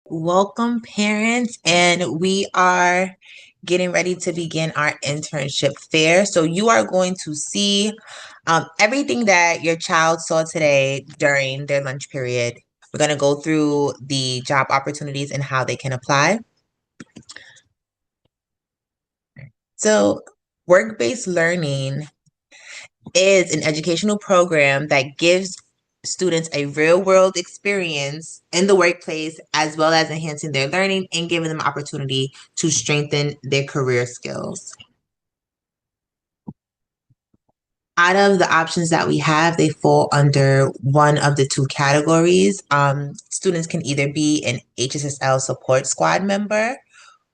Welcome, parents, and we are getting ready to begin our internship fair. So you are going to see everything that your child saw today during their lunch period. We're going to go through the job opportunities and how they can apply. So work-based learning is an educational program that gives students a real world experience in the workplace, as well as enhancing their learning and giving them opportunity to strengthen their career skills. Out of the options that we have, they fall under one of the two categories. Students can either be an HSSL support squad member,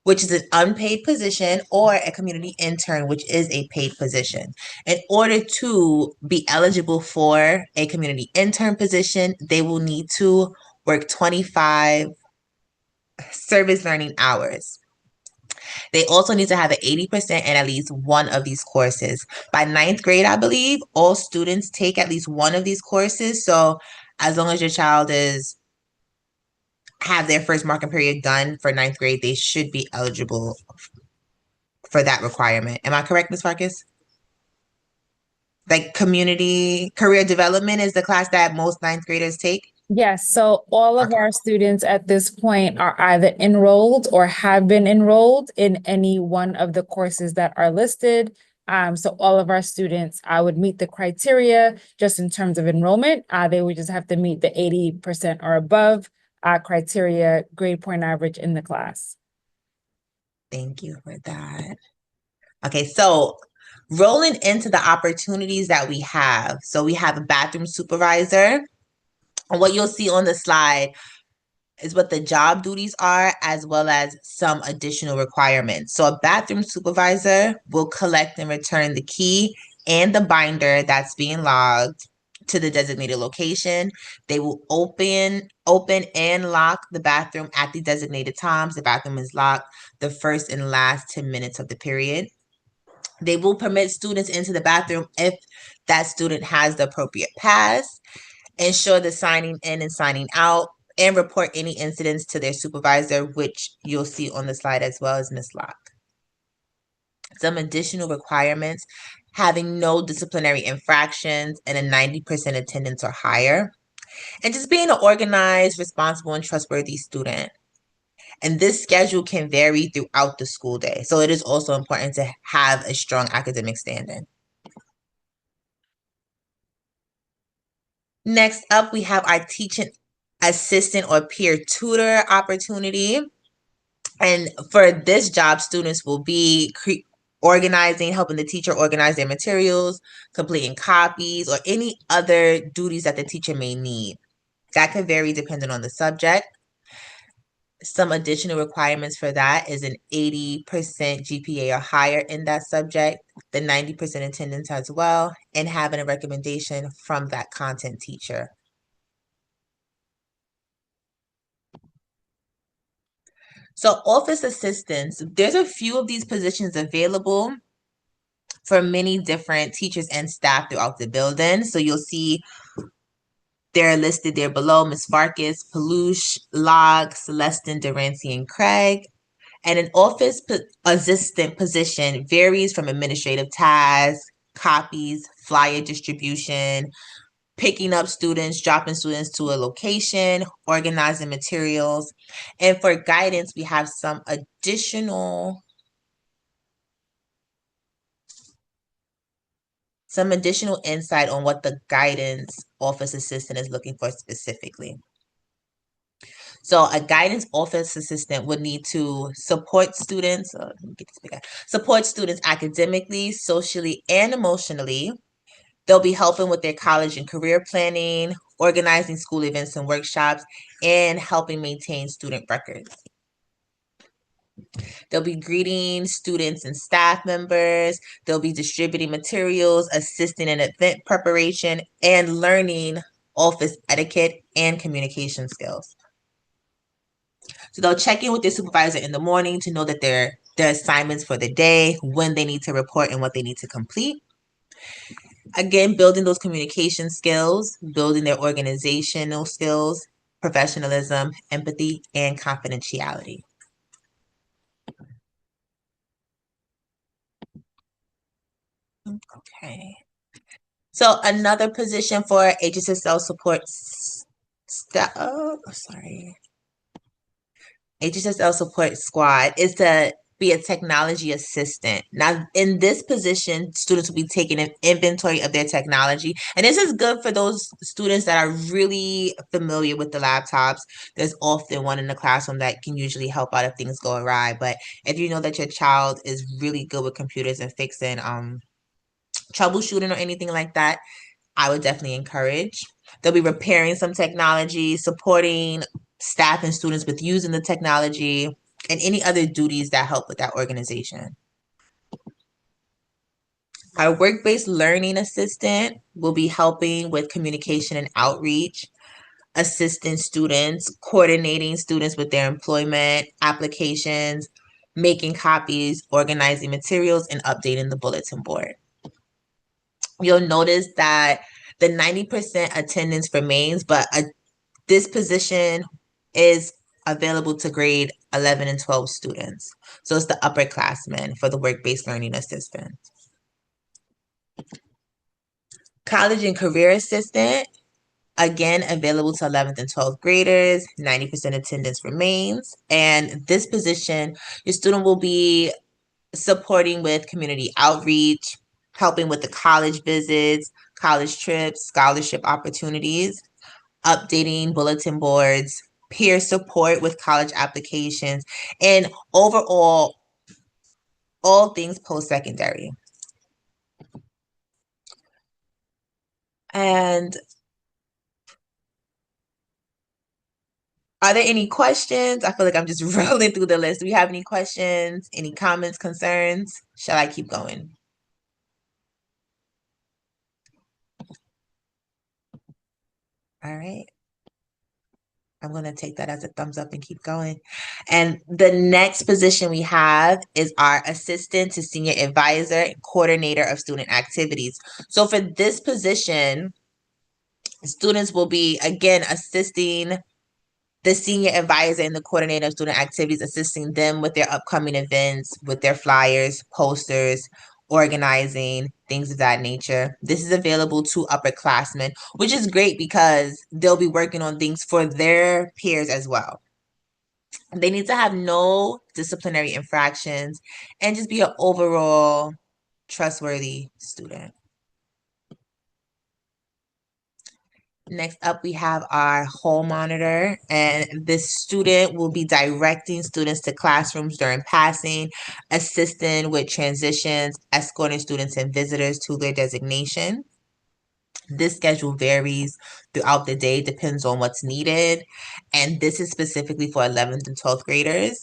which is an unpaid position, or a community intern, which is a paid position. In order to be eligible for a community intern position, they will need to work 25 service learning hours. They also need to have an 80% in at least one of these courses. By ninth grade, I believe, all students take at least one of these courses. So as long as your child is have their first marking period done for ninth grade, they should be eligible for that requirement. Am I correct, Ms. Farkas? Like community career development is the class that most ninth graders take. Yes, so all of Okay. our students at this point are either enrolled or have been enrolled in any one of the courses that are listed. So all of our students would meet the criteria just in terms of enrollment. They would just have to meet the 80% or above criteria grade point average in the class. Thank you for that. Okay, so rolling into the opportunities that we have. So we have a bathroom supervisor. And what you'll see on the slide is what the job duties are, as well as some additional requirements. So a bathroom supervisor will collect and return the key and the binder that's being logged to the designated location. They will open and lock the bathroom at the designated times. The bathroom is locked the first and last 10 minutes of the period. They will permit students into the bathroom if that student has the appropriate pass, ensure the signing in and signing out, and report any incidents to their supervisor, which you'll see on the slide as well as Ms. Locke. Some additional requirements: having no disciplinary infractions and a 90% attendance or higher, and just being an organized, responsible, and trustworthy student. And this schedule can vary throughout the school day. So it is also important to have a strong academic standing. Next up, we have our teaching assistant or peer tutor opportunity. And for this job, students will be organizing, helping the teacher organize their materials, completing copies, or any other duties that the teacher may need. That could vary depending on the subject. Some additional requirements for that is an 80% GPA or higher in that subject, the 90% attendance as well, and having a recommendation from that content teacher. So office assistants, there's a few of these positions available for many different teachers and staff throughout the building. So you'll see they're listed there below: Ms. Farkas, Palouche, Log, Celestin, Durancy, and Craig. And an office assistant position varies from administrative tasks, copies, flyer distribution, picking up students, dropping students to a location, organizing materials. And for guidance, we have some additional insight on what the guidance office assistant is looking for specifically. So a guidance office assistant would need to support students, support students academically, socially, and emotionally. They'll be helping with their college and career planning, organizing school events and workshops, and helping maintain student records. They'll be greeting students and staff members. They'll be distributing materials, assisting in event preparation, and learning office etiquette and communication skills. So they'll check in with their supervisor in the morning to know that their assignments for the day, when they need to report, and what they need to complete. Again, building those communication skills, building their organizational skills, professionalism, empathy, and confidentiality. Okay. So another position for HSSL support staff, oh, sorry. HSSL support squad is to be a technology assistant. Now, in this position, students will be taking an inventory of their technology. And this is good for those students that are really familiar with the laptops. There's often one in the classroom that can usually help out if things go awry. But if you know that your child is really good with computers and fixing troubleshooting or anything like that, I would definitely encourage. They'll be repairing some technology, supporting staff and students with using the technology, and any other duties that help with that organization. Our work-based learning assistant will be helping with communication and outreach, assisting students, coordinating students with their employment applications, making copies, organizing materials, and updating the bulletin board. You'll notice that the 90% attendance remains, but this position is available to grade 11 and 12 students. So it's the upperclassmen for the work-based learning assistant. College and career assistant, again, available to 11th and 12th graders, 90% attendance remains. And this position, your student will be supporting with community outreach, helping with the college visits, college trips, scholarship opportunities, updating bulletin boards, peer support with college applications, and overall, all things post-secondary. And are there any questions? I feel like I'm just rolling through the list. Do we have any questions, any comments, concerns? Shall I keep going? All right. I'm going to take that as a thumbs up and keep going. And the next position we have is our assistant to senior advisor and coordinator of student activities. So for this position, students will be, again, assisting the senior advisor and the coordinator of student activities, assisting them with their upcoming events, with their flyers, posters, organizing, things of that nature. This is available to upperclassmen, which is great because they'll be working on things for their peers as well. They need to have no disciplinary infractions and just be an overall trustworthy student. Next up, we have our hall monitor, and this student will be directing students to classrooms during passing, assisting with transitions, escorting students and visitors to their designation. This schedule varies throughout the day, depends on what's needed, and this is specifically for 11th and 12th graders.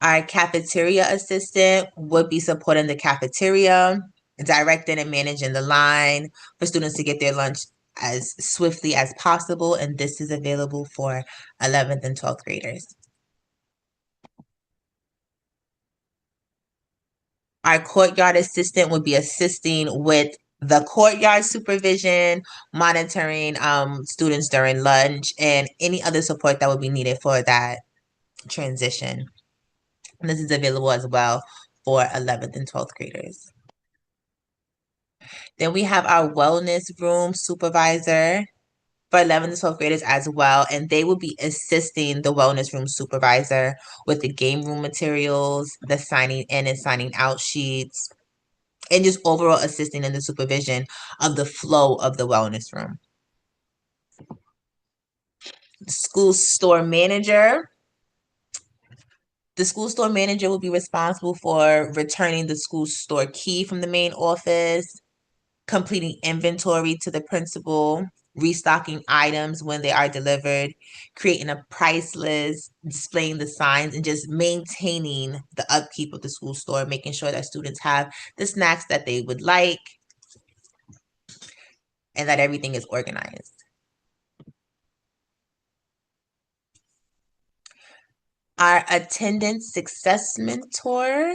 Our cafeteria assistant would be supporting the cafeteria, directing and managing the line for students to get their lunch as swiftly as possible, and this is available for 11th and 12th graders. Our courtyard assistant would be assisting with the courtyard supervision, monitoring students during lunch, and any other support that would be needed for that transition. And this is available as well for 11th and 12th graders. Then we have our wellness room supervisor for 11th and 12th graders as well, and they will be assisting the wellness room supervisor with the game room materials, the signing in and signing out sheets, and just overall assisting in the supervision of the flow of the wellness room. School store manager. The school store manager will be responsible for returning the school store key from the main office, completing inventory to the principal, restocking items when they are delivered, creating a price list, displaying the signs, and just maintaining the upkeep of the school store, making sure that students have the snacks that they would like and that everything is organized. Our attendance success mentor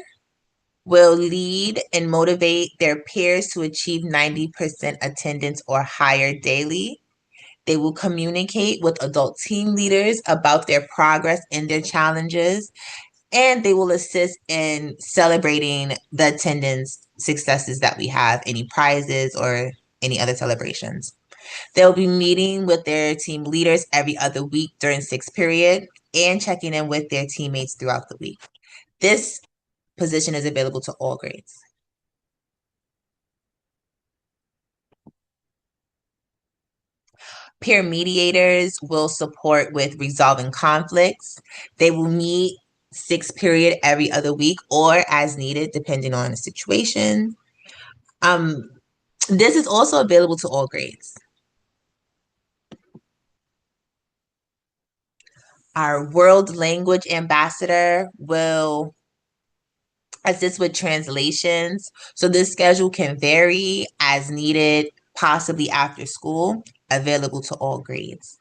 will lead and motivate their peers to achieve 90% attendance or higher daily. They will communicate with adult team leaders about their progress and their challenges, and they will assist in celebrating the attendance successes that we have, any prizes or any other celebrations. They'll be meeting with their team leaders every other week during sixth period and checking in with their teammates throughout the week. This position is available to all grades. Peer mediators will support with resolving conflicts. They will meet sixth period every other week or as needed, depending on the situation. Um, this is also available to all grades. Our world language ambassador will assist with translations. So this schedule can vary as needed, possibly after school, available to all grades.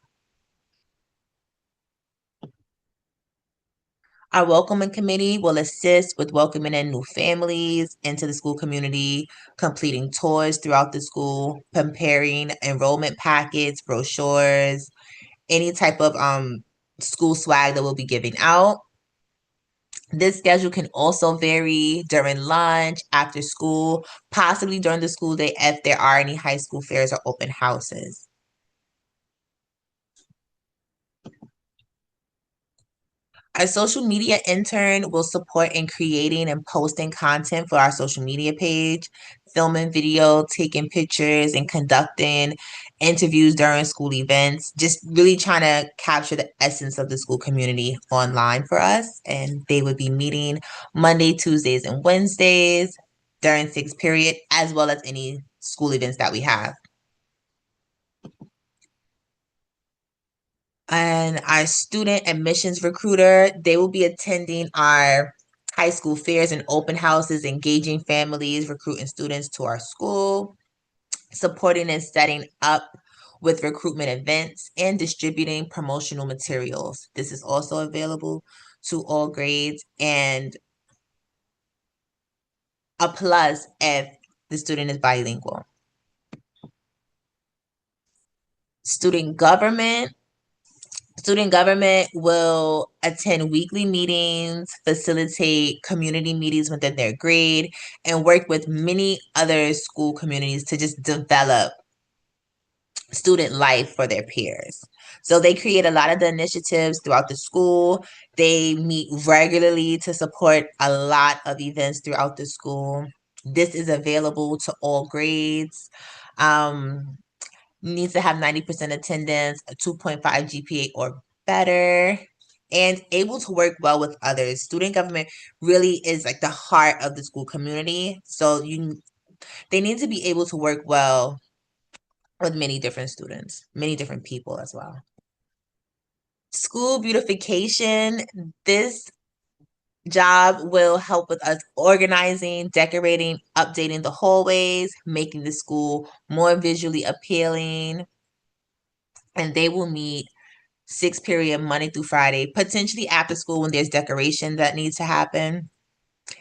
Our welcoming committee will assist with welcoming in new families into the school community, completing tours throughout the school, preparing enrollment packets, brochures, any type of school swag that we'll be giving out. This schedule can also vary during lunch, after school, possibly during the school day if there are any high school fairs or open houses. Our social media intern will support in creating and posting content for our social media page, filming video, taking pictures, and conducting interviews during school events, just really trying to capture the essence of the school community online for us. And they would be meeting Monday, Tuesdays, and Wednesdays during sixth period, as well as any school events that we have. And our student admissions recruiter, they will be attending our high school fairs and open houses, engaging families, recruiting students to our school, supporting and setting up with recruitment events, and distributing promotional materials. This is also available to all grades and a plus if the student is bilingual. Student government, Student government will attend weekly meetings, facilitate community meetings within their grade, and work with many other school communities to just develop student life for their peers. So they create a lot of the initiatives throughout the school. They meet regularly to support a lot of events throughout the school. This is available to all grades. Um, Needs to have 90% attendance, a 2.5 GPA or better, and able to work well with others. Student government really is like the heart of the school community. So they need to be able to work well with many different students, many different people as well. School beautification, this job will help with us organizing, decorating, updating the hallways, making the school more visually appealing, and they will meet sixth period Monday through Friday, potentially after school when there's decoration that needs to happen.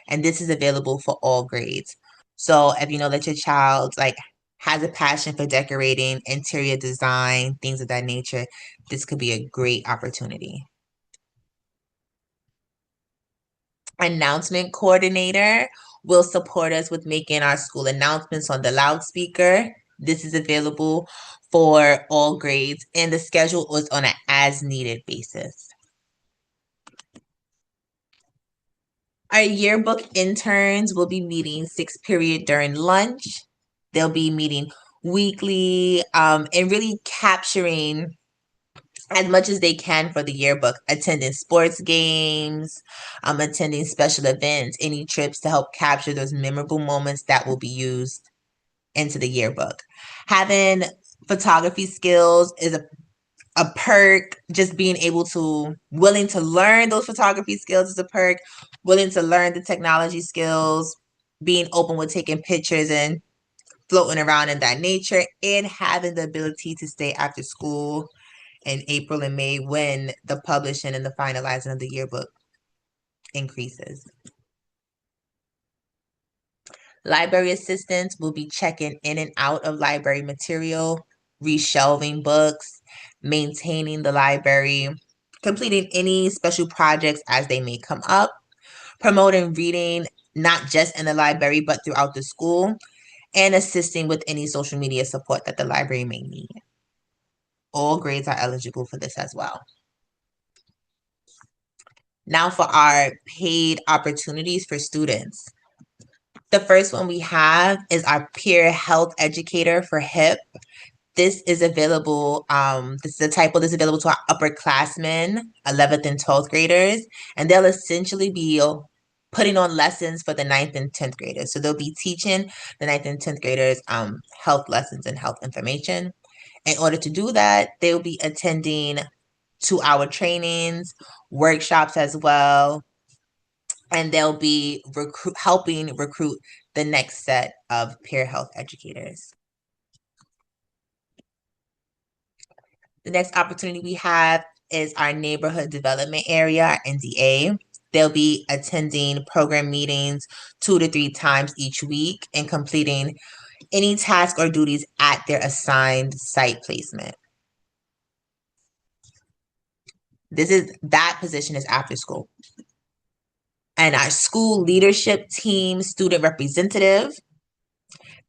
And this is available for all grades. So if you know that your child like has a passion for decorating, interior design, things of that nature, this could be a great opportunity. Announcement coordinator will support us with making our school announcements on the loudspeaker. This is available for all grades, and the schedule is on an as needed basis. Our yearbook interns will be meeting sixth period during lunch. They'll be meeting weekly and really capturing as much as they can for the yearbook, attending sports games, attending special events, any trips to help capture those memorable moments that will be used into the yearbook. Having photography skills is a perk. Just being able to willing to learn those photography skills is a perk. Willing to learn the technology skills, being open with taking pictures and floating around in that nature, and having the ability to stay after school in April and May when the publishing and the finalizing of the yearbook increases. Library assistants will be checking in and out of library material, reshelving books, maintaining the library, completing any special projects as they may come up, promoting reading not just in the library but throughout the school, and assisting with any social media support that the library may need. All grades are eligible for this as well. Now for our paid opportunities for students. The first one we have is our peer health educator for HIP. This is available, this is a typo that's available to our upperclassmen, 11th and 12th graders, and they'll essentially be putting on lessons for the 9th and 10th graders. So they'll be teaching the 9th and 10th graders health lessons and health information. In order to do that, they'll be attending 2-hour trainings, workshops as well, and they'll be helping recruit the next set of peer health educators. The next opportunity we have is our neighborhood development area, our NDA. They'll be attending program meetings 2 to 3 times each week and completing any task or duties at their assigned site placement. That position is after school. And our school leadership team student representative,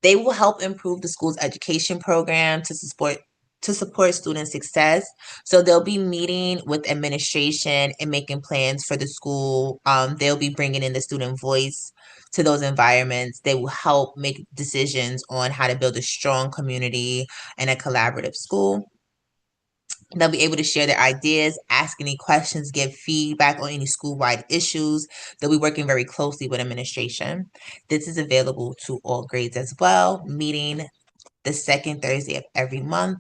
they will help improve the school's education program to support student success. So they'll be meeting with administration and making plans for the school. They'll be bringing in the student voice to those environments. They will help make decisions on how to build a strong community and a collaborative school. They'll be able to share their ideas, ask any questions, give feedback on any school-wide issues. They'll be working very closely with administration. This is available to all grades as well, meeting the second Thursday of every month,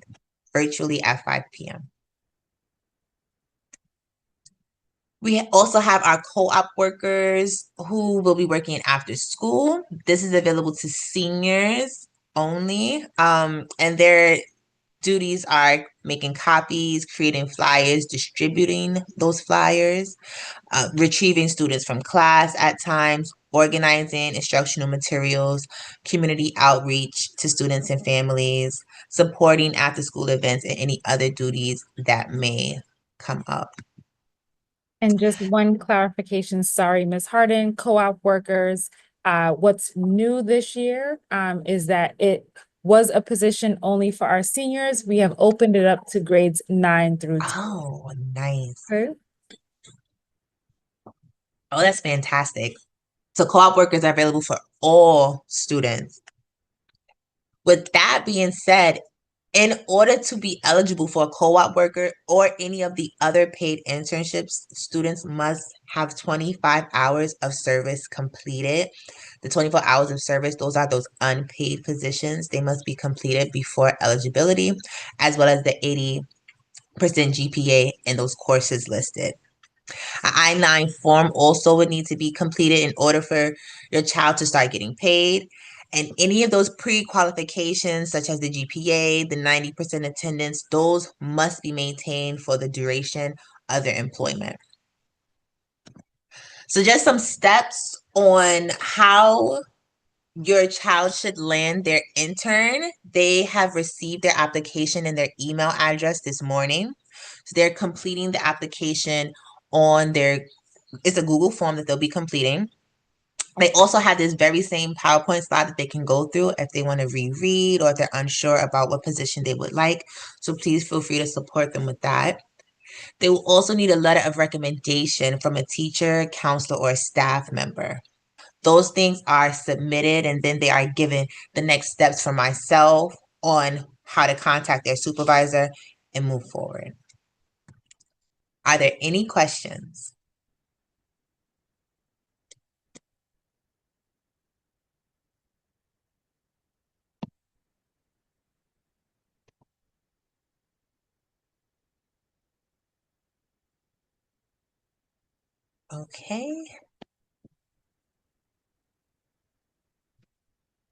virtually at 5 p.m. We also have our co-op workers who will be working after school. This is available to seniors only, and their duties are making copies, creating flyers, distributing those flyers, retrieving students from class at times, organizing instructional materials, community outreach to students and families, supporting after school events, and any other duties that may come up. And just one clarification, sorry, Ms. Harden, co-op workers, what's new this year, is that it was a position only for our seniors. We have opened it up to grades 9 through 12. Oh, nice. Okay. Oh, that's fantastic. So co-op workers are available for all students. With that being said, in order to be eligible for a co-op worker or any of the other paid internships, students must have 25 hours of service completed. The 24 hours of service, those are those unpaid positions. They must be completed before eligibility, as well as the 80% GPA in those courses listed. An I-9 form also would need to be completed in order for your child to start getting paid. And any of those pre-qualifications, such as the GPA, the 90% attendance, those must be maintained for the duration of their employment. So just some steps on how your child should land their intern. They have received their application and their email address this morning. So they're completing the application on it's a Google form that they'll be completing. They also have this very same PowerPoint slide that they can go through if they want to reread or if they're unsure about what position they would like. So please feel free to support them with that. They will also need a letter of recommendation from a teacher, counselor, or a staff member. Those things are submitted and then they are given the next steps for myself on how to contact their supervisor and move forward. Are there any questions? Okay.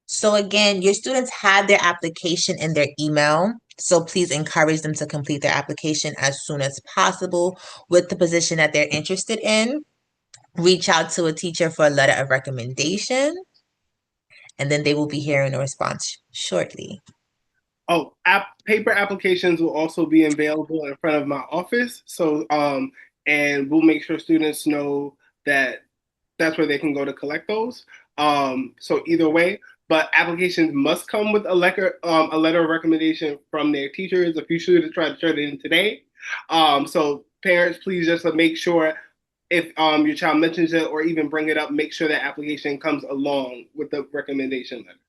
So again, your students have their application in their email. So please encourage them to complete their application as soon as possible with the position that they're interested in. Reach out to a teacher for a letter of recommendation. and then they will be hearing a response shortly. Oh, paper applications will also be available in front of my office. So, and we'll make sure students know that that's where they can go to collect those. So either way, but applications must come with a letter of recommendation from their teachers. If you should try to turn it in today, so parents, please just make sure if your child mentions it or even bring it up, make sure that application comes along with the recommendation letter.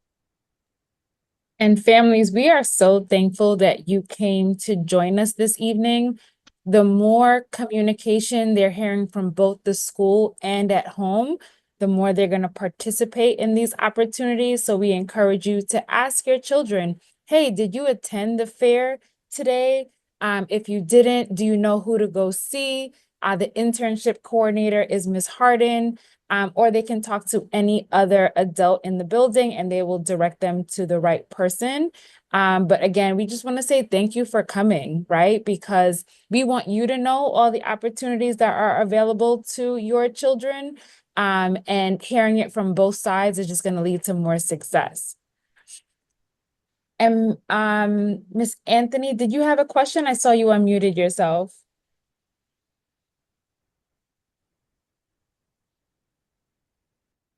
And families, we are so thankful that you came to join us this evening. The more communication they're hearing from both the school and at home, the more they're going to participate in these opportunities. So we encourage you to ask your children, hey, did you attend the fair today? If you didn't, do you know who to go see? The internship coordinator is Ms. Harden. Or they can talk to any other adult in the building and they will direct them to the right person. But again, we just want to say thank you for coming, right? Because we want you to know all the opportunities that are available to your children. And hearing it from both sides is just going to lead to more success. And Miss Anthony, did you have a question? I saw you unmuted yourself.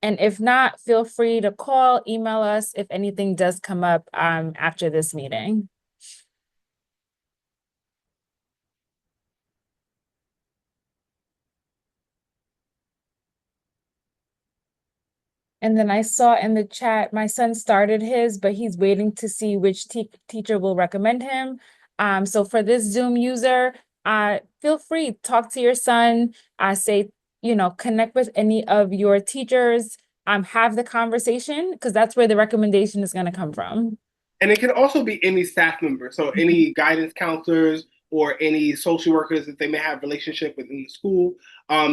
And if not, feel free to call, email us if anything does come up after this meeting. And then I saw in the chat, my son started his, but he's waiting to see which teacher will recommend him. So for this Zoom user, feel free, talk to your son, say, connect with any of your teachers, have the conversation, because that's where the recommendation is going to come from. And it can also be any staff member. So any guidance counselors or any social workers that they may have relationship within the school,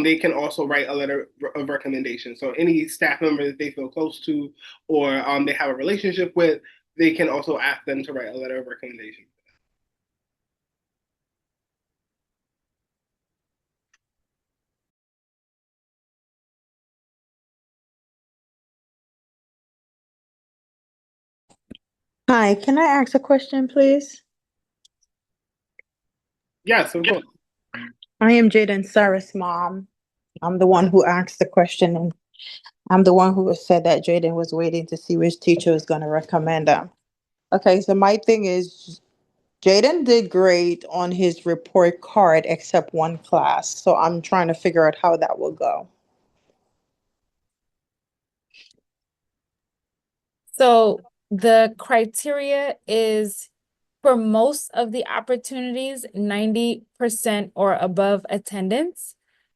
they can also write a letter of recommendation. So any staff member that they feel close to or they have a relationship with, they can also ask them to write a letter of recommendation. Hi, can I ask a question, please? Yes, of course. I am Jaden Sarah's mom. I'm the one who asked the question, and I'm the one who said that Jaden was waiting to see which teacher was going to recommend him. Okay, so my thing is, Jaden did great on his report card except one class. So I'm trying to figure out how that will go. So the criteria is for most of the opportunities, 90% or above attendance,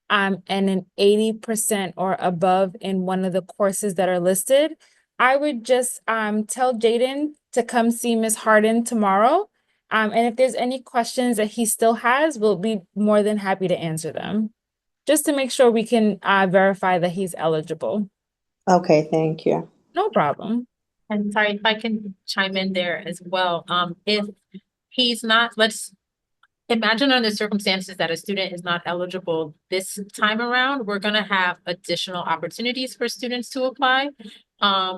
and an 80% or above in one of the courses that are listed. I would just tell Jaden to come see Ms. Harden tomorrow. And if there's any questions that he still has, we'll be more than happy to answer them, just to make sure we can verify that he's eligible. Okay, thank you. No problem. And sorry, if I can chime in there as well. If he's not, let's imagine under circumstances that a student is not eligible this time around, we're gonna have additional opportunities for students to apply.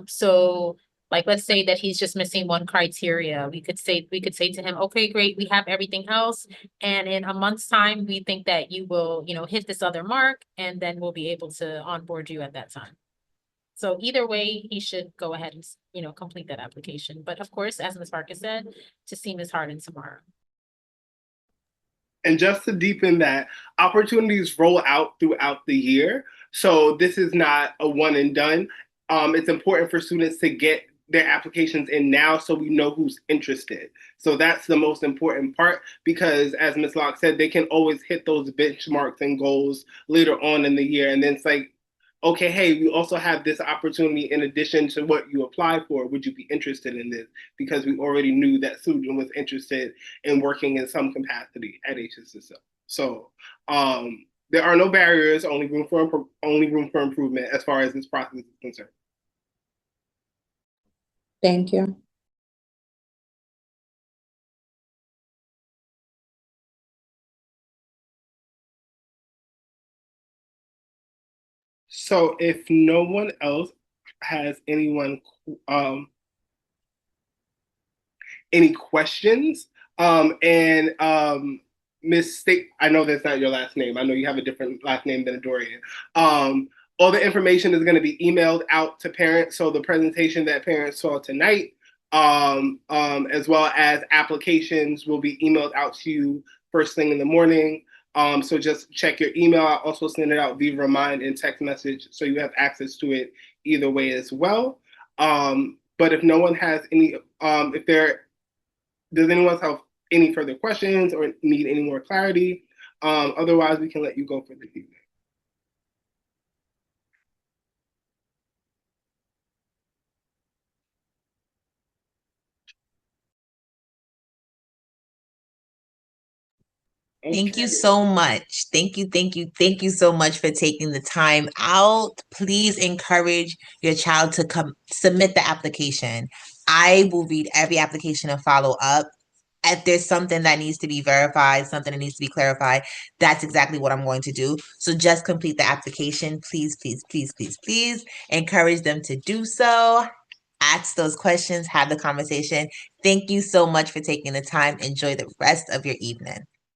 So like, let's say that he's just missing one criteria. We could say to him, okay, great, we have everything else. And in a month's time, we think that you will, hit this other mark, and then we'll be able to onboard you at that time. So either way, he should go ahead and, complete that application. But of course, as Ms. Farkas said, to see Ms. Harden tomorrow. And just to deepen that, opportunities roll out throughout the year. So this is not a one and done. It's important for students to get their applications in now so we know who's interested. So that's the most important part, because as Ms. Locke said, they can always hit those benchmarks and goals later on in the year. And then it's like, okay, hey, we also have this opportunity in addition to what you applied for. Would you be interested in this? Because we already knew that student was interested in working in some capacity at HSSL. So there are no barriers, only room for improvement as far as this process is concerned. Thank you. So if no one else has any any questions. Miss State, I know that's not your last name. I know you have a different last name than Dorian. All the information is going to be emailed out to parents. So the presentation that parents saw tonight, as well as applications, will be emailed out to you first thing in the morning. So just check your email. I'll also send it out via remind and text message, so you have access to it either way as well. But if no one has any, does anyone have any further questions or need any more clarity? Otherwise, we can let you go for the evening. Thank you so much. Thank you so much for taking the time out. Please encourage your child to come submit the application. I will read every application and follow up. If there's something that needs to be verified, something that needs to be clarified, that's exactly what I'm going to do. So just complete the application. Please, please, please, please, please encourage them to do so. Ask those questions, have the conversation. Thank you so much for taking the time. Enjoy the rest of your evening.